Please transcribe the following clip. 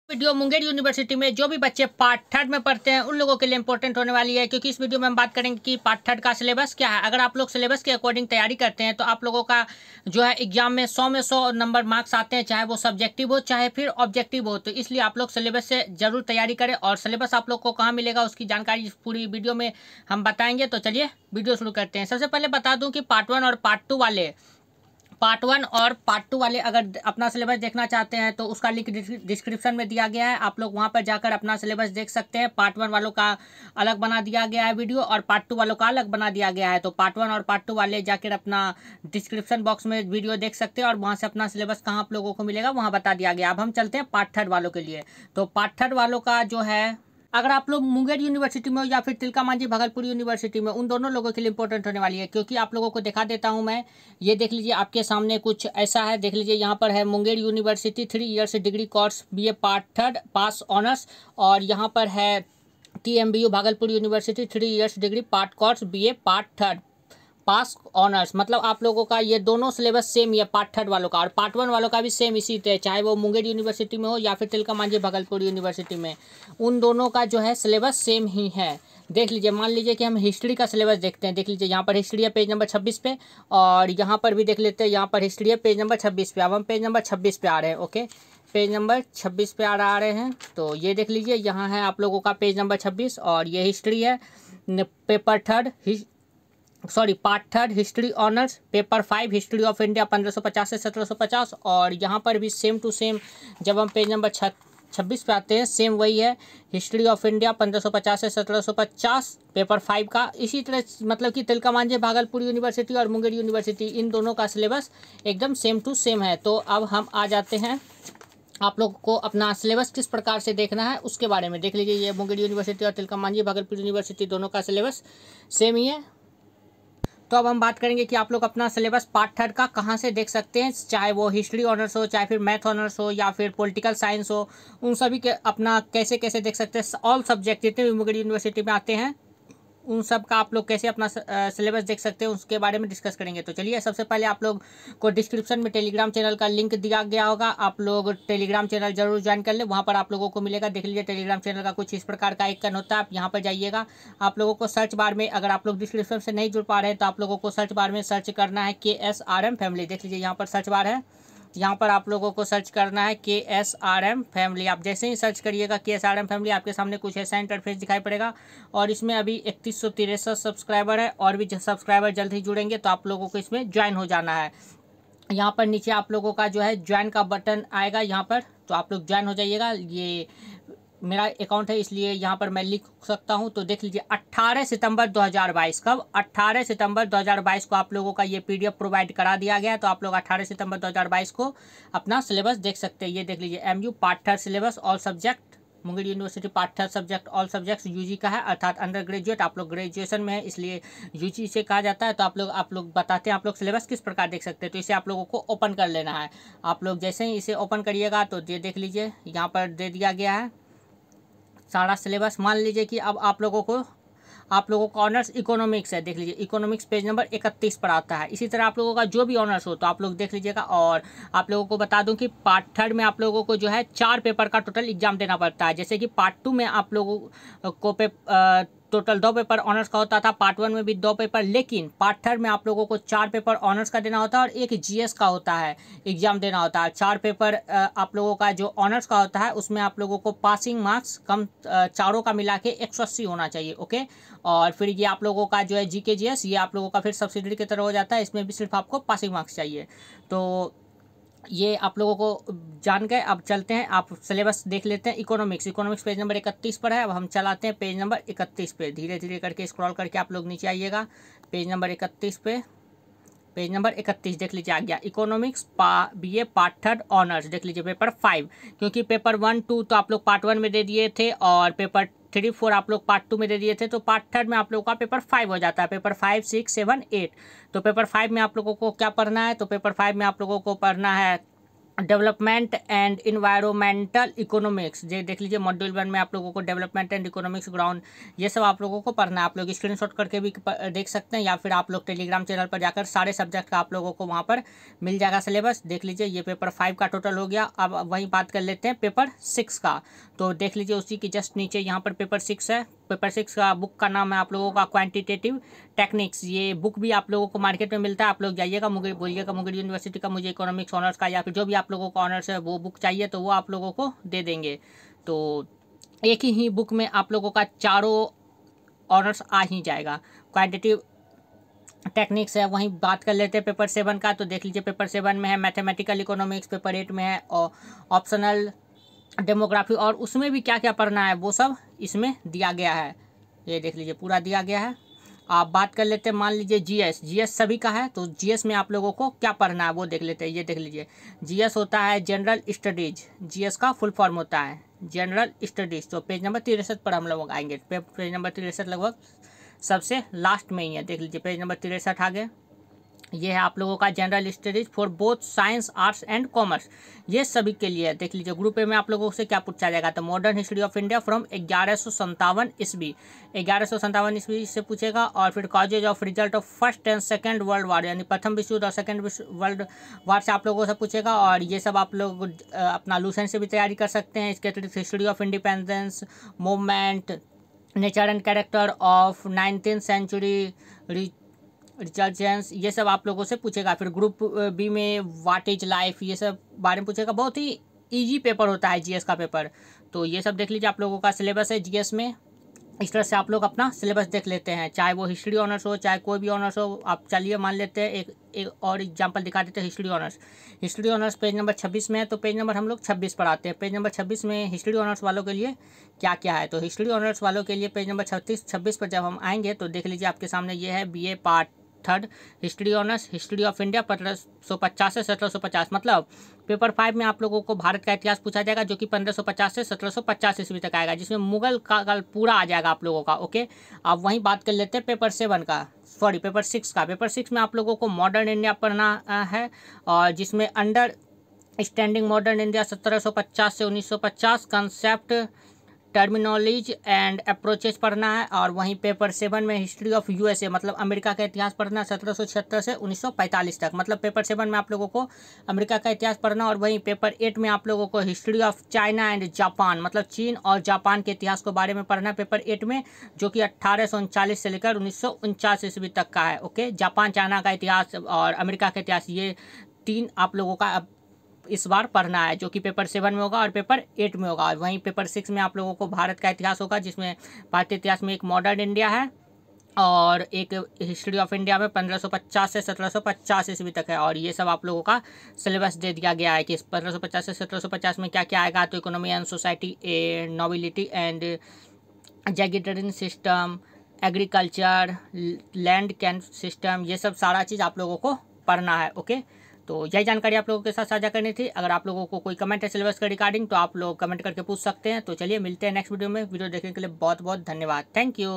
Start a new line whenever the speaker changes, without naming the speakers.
Video Munger university में जो भी बच्चे पार्ट थर्ड में पढ़ते हैं उन लोगों के लिए इंपॉर्टेंट होने वाली है, क्योंकि इस वीडियो में हम बात करेंगे कि पार्ट थर्ड का सिलेबस क्या है। अगर आप लोग सिलेबस के अकॉर्डिंग तैयारी करते हैं तो आप लोगों का जो है एग्जाम में 100 में 100 नंबर मार्क्स आते हैं, चाहे वो सब्जेक्टिव हो चाहे फिर ऑब्जेक्टिव हो। तो इसलिए आप लोग सिलेबस से जरूर तैयारी करें, और सिलेबस आप लोग को कहाँ मिलेगा उसकी जानकारी इस पूरी वीडियो में हम बताएंगे। तो चलिए वीडियो शुरू करते हैं। सबसे पहले बता दूँ कि पार्ट टू वाले अगर अपना सिलेबस देखना चाहते हैं तो उसका लिंक डिस्क्रिप्शन में दिया गया है। आप लोग वहां पर जाकर अपना सिलेबस देख सकते हैं। पार्ट 1 वालों का अलग बना दिया गया है वीडियो, और पार्ट 2 वालों का अलग बना दिया गया है। तो पार्ट 1 और पार्ट 2 वाले जाकर अपना डिस्क्रिप्शन बॉक्स में वीडियो देख सकते हैं, और वहां से अपना सिलेबस कहाँ आप लोगों को मिलेगा वहाँ बता दिया गया। अब हम चलते हैं पार्ट थर्ड वालों के लिए। तो पार्ट थर्ड वालों का जो है, अगर आप लोग मुंगेर यूनिवर्सिटी में हो या फिर तिलका मांझी भागलपुर यूनिवर्सिटी में, उन दोनों लोगों के लिए इंपॉर्टेंट होने वाली है, क्योंकि आप लोगों को दिखा देता हूं मैं। ये देख लीजिए, आपके सामने कुछ ऐसा है, देख लीजिए यहाँ पर है Munger university 3 years degree course BA part third pass honours, और यहाँ पर है TMBU Bhagalpur university 3 years degree part course BA part third pass honours. मतलब आप लोगों का ये दोनों सिलेबस सेम ही है पार्ट थर्ड वालों का, और पार्ट 1 वालों का भी सेम इसी तरह, चाहे वो मुंगेर यूनिवर्सिटी में हो या फिर तिलका मांझी भागलपुर यूनिवर्सिटी में, उन दोनों का जो है सिलेबस सेम ही है। देख लीजिए, मान लीजिए कि हम हिस्ट्री का सिलेबस देखते हैं। देख लीजिए, यहाँ पर हिस्ट्री है पेज नंबर 26 पे, और यहाँ पर भी देख लेते हैं, यहाँ पर हिस्ट्री है पेज नंबर 26 पे। अब हम पेज नंबर 26 पे आ रहे हैं। ओके, पेज नंबर 26 पे आ रहे हैं। तो ये देख लीजिए, यहाँ है आप लोगों का पेज नंबर 26, और ये हिस्ट्री है paper third part third history honours, paper 5 history of India 1550 से 1750। और यहाँ पर भी सेम टू सेम, जब हम पेज नंबर 26 पे आते हैं, सेम वही है, हिस्ट्री ऑफ इंडिया 1550 से 1750 पेपर 5 का। इसी तरह मतलब कि तिलका मांझी भागलपुर यूनिवर्सिटी और मुंगेर यूनिवर्सिटी, इन दोनों का सिलेबस एकदम सेम टू सेम है। तो अब हम आ जाते हैं, आप लोग को अपना सिलेबस किस प्रकार से देखना है उसके बारे में। देख लीजिए, ये मुंगेर यूनिवर्सिटी और तिलका मांझी भागलपुर यूनिवर्सिटी दोनों का सिलेबस सेम ही है। तो अब हम बात करेंगे कि आप लोग अपना सिलेबस पार्ट थर्ड का कहाँ से देख सकते हैं, चाहे वो हिस्ट्री ऑनर्स हो, चाहे फिर मैथ ऑनर्स हो, या फिर पॉलिटिकल साइंस हो, उन सभी के अपना कैसे कैसे देख सकते हैं। ऑल सब्जेक्ट जितने भी मुंगेर यूनिवर्सिटी में आते हैं उन सब का आप लोग कैसे अपना सिलेबस देख सकते हैं उसके बारे में डिस्कस करेंगे। तो चलिए, सबसे पहले आप लोग को डिस्क्रिप्शन में टेलीग्राम चैनल का लिंक दिया गया होगा, आप लोग टेलीग्राम चैनल जरूर ज्वाइन कर ले, वहाँ पर आप लोगों को मिलेगा। देख लीजिए, टेलीग्राम चैनल का कुछ इस प्रकार का आइकन होता है, आप यहाँ पर जाइएगा। आप लोगों को सर्च बार में, अगर आप लोग डिस्क्रिप्शन से नहीं जुड़ पा रहे हैं तो आप लोगों को सर्च बार में सर्च करना है KSRM फैमिली। देख लीजिए, यहाँ पर सर्च बार है, यहाँ पर आप लोगों को सर्च करना है KSRM फैमिली। आप जैसे ही सर्च करिएगा KSRM फैमिली, आपके सामने कुछ ऐसा इंटरफेस दिखाई पड़ेगा, और इसमें अभी 3163 सब्सक्राइबर है, और भी सब्सक्राइबर जल्द ही जुड़ेंगे, तो आप लोगों को इसमें ज्वाइन हो जाना है। यहाँ पर नीचे आप लोगों का जो है ज्वाइन का बटन आएगा यहाँ पर, तो आप लोग ज्वाइन हो जाइएगा। ये मेरा अकाउंट है इसलिए यहाँ पर मैं लिख सकता हूँ। तो देख लीजिए, 18 सितंबर 2022, कब 18 सितंबर 2022 को आप लोगों का ये PDF प्रोवाइड करा दिया गया है। तो आप लोग 18 सितंबर 2022 को अपना सिलेबस देख सकते हैं। ये देख लीजिए, MU part third syllabus all subject, Munger university part third subject all subjects UG का है, अर्थात अंडर ग्रेजुएट। आप लोग ग्रेजुएशन में है इसलिए UG से कहा जाता है। तो आप लोग बताते हैं आप लोग सिलेबस किस प्रकार देख सकते हैं। तो इसे आप लोगों को ओपन कर लेना है। आप लोग जैसे ही इसे ओपन करिएगा तो ये देख लीजिए, यहाँ पर दे दिया गया है सारा सिलेबस। मान लीजिए कि अब आप लोगों का ऑनर्स इकोनॉमिक्स है। देख लीजिए, इकोनॉमिक्स पेज नंबर 31 पर आता है। इसी तरह आप लोगों का जो भी ऑनर्स हो तो आप लोग देख लीजिएगा। और आप लोगों को बता दूं कि पार्ट थर्ड में आप लोगों को जो है 4 पेपर का टोटल एग्जाम देना पड़ता है। जैसे कि पार्ट 2 में आप लोगों को टोटल 2 पेपर ऑनर्स का होता था, पार्ट 1 में भी 2 पेपर, लेकिन पार्ट थर्ड में आप लोगों को 4 पेपर ऑनर्स का देना होता है, और एक GS का होता है एग्जाम देना होता है। 4 पेपर आप लोगों का जो ऑनर्स का होता है उसमें आप लोगों को पासिंग मार्क्स कम चारों का मिला के 180 होना चाहिए। ओके, और फिर ये आप लोगों का जो है GK GS, ये आप लोगों का फिर सब्सिडरी की तरह हो जाता है, इसमें भी सिर्फ आपको पासिंग मार्क्स चाहिए। तो ये आप लोगों को जान गए। अब चलते हैं, आप सिलेबस देख लेते हैं। इकोनॉमिक्स पेज नंबर 31 पर है। अब हम चलाते हैं पेज नंबर 31 पे, धीरे धीरे करके स्क्रॉल करके आप लोग नीचे आइएगा। पेज नंबर 31 पे, पेज नंबर 31 देख लीजिए, आ गया economics BA part third honours. देख लीजिए, पेपर 5, क्योंकि पेपर 1 2 तो आप लोग पार्ट 1 में दे दिए थे, और पेपर 3 4 आप लोग पार्ट 2 में दे दिए थे, तो पार्ट थर्ड में आप लोगों का पेपर 5 हो जाता है। पेपर 5 6 7 8, तो पेपर 5 में आप लोगों को क्या पढ़ना है, तो पेपर 5 में आप लोगों को पढ़ना है डेवलपमेंट एंड इन्वायरमेंटल इकोनॉमिक्स, ये देख लीजिए मॉड्यूल 1 में आप लोगों को डेवलपमेंट एंड इकोनॉमिक्स ग्राउंड, ये सब आप लोगों को पढ़ना है। आप लोग स्क्रीनशॉट करके भी देख सकते हैं, या फिर आप लोग टेलीग्राम चैनल पर जाकर सारे सब्जेक्ट का आप लोगों को वहाँ पर मिल जाएगा सिलेबस। देख लीजिए ये पेपर 5 का टोटल हो गया। अब वहीं बात कर लेते हैं पेपर 6 का। तो देख लीजिए उसी की जस्ट नीचे यहाँ पर पेपर 6 है। पेपर 6 का बुक का नाम है आप लोगों का क्वांटिटेटिव टेक्निक्स। ये बुक भी आप लोगों को मार्केट में मिलता है। आप लोग जाइएगा मुझे बोलिएगा मुंगेर यूनिवर्सिटी का मुझे इकोनॉमिक्स ऑनर्स का या फिर जो भी आप लोगों को ऑनर्स है वो बुक चाहिए तो वो आप लोगों को दे देंगे। तो एक ही बुक में आप लोगों का चारों ऑनर्स आ ही जाएगा। क्वांटिटेटिव टेक्निक्स है। वहीं बात कर लेते हैं पेपर 7 का। तो देख लीजिए पेपर 7 में है मैथमेटिकल इकोनॉमिक्स, पेपर 8 में है ऑप्शनल डेमोग्राफी, और उसमें भी क्या क्या पढ़ना है वो सब इसमें दिया गया है। ये देख लीजिए पूरा दिया गया है। आप बात कर लेते हैं, मान लीजिए जीएस, जीएस सभी का है। तो जीएस में आप लोगों को क्या पढ़ना है वो देख लेते हैं। ये देख लीजिए जीएस होता है जनरल स्टडीज, जीएस का फुल फॉर्म होता है जनरल स्टडीज। तो पेज नंबर 63 पर हम लोग आएंगे। पेज नंबर 63 लगभग सबसे लास्ट में ही है। देख लीजिए पेज नंबर 63 आगे ये है आप लोगों का general studies for both science arts and commerce, ये सभी के लिए। देख लीजिए ग्रुप ए में आप लोगों से क्या पूछा जाएगा, तो modern history of India from 1157 ईस्वी, 1157 ईस्वी से पूछेगा। और फिर causes of result of first and second world war, यानी प्रथम विश्व युद्ध और सेकंड वर्ल्ड वार से आप लोगों से पूछेगा। और ये सब आप लोग अपना लूसेंट से भी तैयारी कर सकते हैं। इसके अतिरिक्त history of independence movement, nature and character of 19th century resurgence, ये सब आप लोगों से पूछेगा। फिर ग्रुप बी में व्हाट इज लाइफ, ये सब बारे में पूछेगा। बहुत ही इजी पेपर होता है जीएस का पेपर। तो ये सब देख लीजिए आप लोगों का सिलेबस है जीएस में। इस तरह से आप लोग अपना सिलेबस देख लेते हैं, चाहे वो हिस्ट्री ऑनर्स हो चाहे कोई भी ऑनर्स हो। आप चलिए मान लेते हैं एक और एग्जांपल दिखा देते हैं history honours. History honours page number 26 में है। तो पेज नंबर हम लोग 26 पर आते हैं। पेज नंबर 26 में हिस्ट्री ऑनर्स वालों के लिए क्या क्या है। तो हिस्ट्री ऑनर्स वालों के लिए पेज नंबर 26 पर जब हम आएंगे तो देख लीजिए आपके सामने ये है BA part 3 history honours, history of India 1550 से 1750। मतलब पेपर 5 में आप लोगों को भारत का इतिहास पूछा जाएगा जो कि 1550 से 1750 ईस्वी तक आएगा, जिसमें मुगल का काल पूरा आ जाएगा आप लोगों का। ओके, अब वहीं बात कर लेते हैं पेपर 7 का, सॉरी पेपर 6 का। पेपर 6 में आप लोगों को मॉडर्न इंडिया पढ़ना है, और जिसमें अंडर स्टैंडिंग मॉडर्न इंडिया 1750 से 1950 कंसेप्ट, टर्मिनोलॉजी एंड अप्रोचेज पढ़ना है। और वहीं पेपर 7 में हिस्ट्री ऑफ यूएसए, मतलब अमेरिका का इतिहास पढ़ना 1776 से 1945 तक। मतलब पेपर 7 में आप लोगों को अमेरिका का इतिहास पढ़ना। और वहीं पेपर 8 में आप लोगों को history of China and Japan, मतलब चीन और जापान के इतिहास के बारे में पढ़ना पेपर 8 में, जो कि 1839 से लेकर 1949 ईस्वी तक का है। ओके, जापान चाइना का इतिहास और अमेरिका का इतिहास, ये 3 आप लोगों का इस बार पढ़ना है, जो कि पेपर 7 में होगा और पेपर 8 में होगा। और वहीं पेपर 6 में आप लोगों को भारत का इतिहास होगा, जिसमें भारतीय इतिहास में एक मॉडर्न इंडिया है और एक हिस्ट्री ऑफ इंडिया में 1550 से 1750 ईस्वी तक है। और ये सब आप लोगों का सिलेबस दे दिया गया है कि 1550 से 1750 में क्या क्या आएगा। तो economy and society, nobility and jagirdari system, agriculture, land can system, ये सब सारा चीज़ आप लोगों को पढ़ना है। ओके, तो यही जानकारी आप लोगों के साथ साझा करनी थी। अगर आप लोगों को कोई कमेंट है सिलेबस के रिगार्डिंग तो आप लोग कमेंट करके पूछ सकते हैं। तो चलिए मिलते हैं नेक्स्ट वीडियो में। वीडियो देखने के लिए बहुत बहुत धन्यवाद। Thank you.